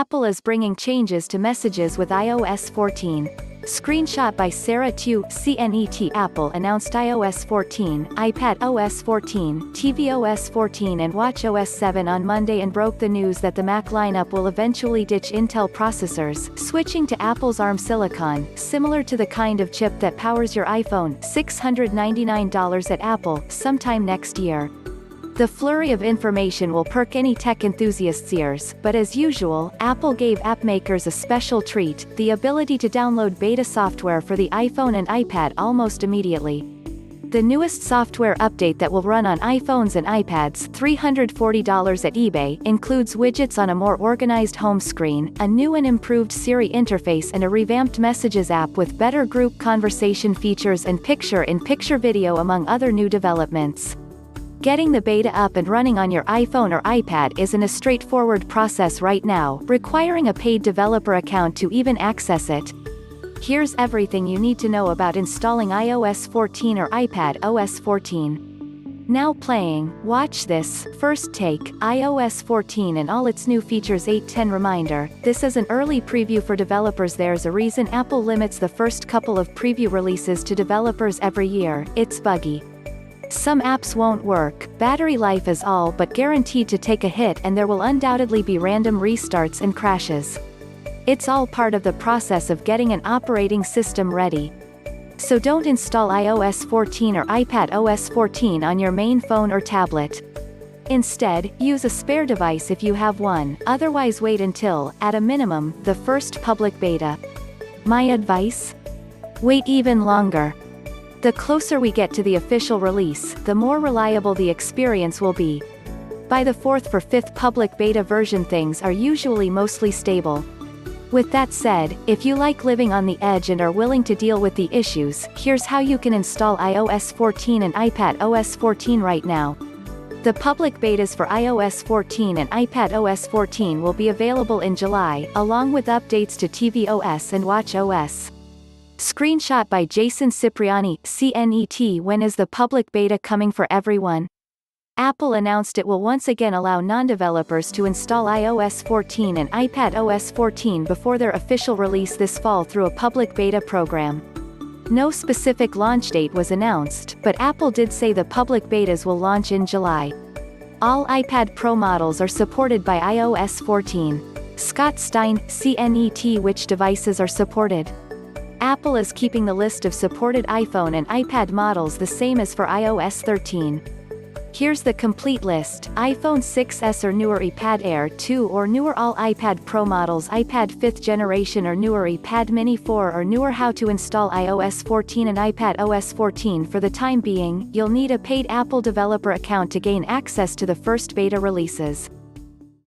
Apple is bringing changes to messages with iOS 14. Screenshot by Sarah Tu, CNET. Apple announced iOS 14, iPadOS 14, tvOS 14 and watchOS 7 on Monday and broke the news that the Mac lineup will eventually ditch Intel processors, switching to Apple's ARM silicon, similar to the kind of chip that powers your iPhone, $699 at Apple, sometime next year. The flurry of information will perk any tech enthusiast's ears, but as usual, Apple gave app makers a special treat, the ability to download beta software for the iPhone and iPad almost immediately. The newest software update that will run on iPhones and iPads, $340 at eBay, includes widgets on a more organized home screen, a new and improved Siri interface and a revamped Messages app with better group conversation features and picture-in-picture video among other new developments. Getting the beta up and running on your iPhone or iPad isn't a straightforward process right now, requiring a paid developer account to even access it. Here's everything you need to know about installing iOS 14 or iPadOS 14. Now playing, watch this, first take, iOS 14 and all its new features 8:10 reminder, this is an early preview for developers. There's a reason Apple limits the first couple of preview releases to developers every year, it's buggy. Some apps won't work, battery life is all but guaranteed to take a hit and there will undoubtedly be random restarts and crashes. It's all part of the process of getting an operating system ready. So don't install iOS 14 or iPadOS 14 on your main phone or tablet. Instead, use a spare device if you have one, otherwise wait until, at a minimum, the first public beta. My advice? Wait even longer. The closer we get to the official release, the more reliable the experience will be. By the 4th or 5th public beta version things are usually mostly stable. With that said, if you like living on the edge and are willing to deal with the issues, here's how you can install iOS 14 and iPadOS 14 right now. The public betas for iOS 14 and iPadOS 14 will be available in July, along with updates to tvOS and watchOS. Screenshot by Jason Cipriani, CNET. When is the public beta coming for everyone? Apple announced it will once again allow non-developers to install iOS 14 and iPadOS 14 before their official release this fall through a public beta program. No specific launch date was announced, but Apple did say the public betas will launch in July. All iPad Pro models are supported by iOS 14. Scott Stein, CNET. Which devices are supported? Apple is keeping the list of supported iPhone and iPad models the same as for iOS 13. Here's the complete list: iPhone 6s or neweriPad Air 2 or newerAll, iPad Pro models, iPad 5th generation or neweriPad Mini 4 or newer. How to install iOS 14 and iPadOS 14. For the time being, you'll need a paid Apple developer account to gain access to the first beta releases.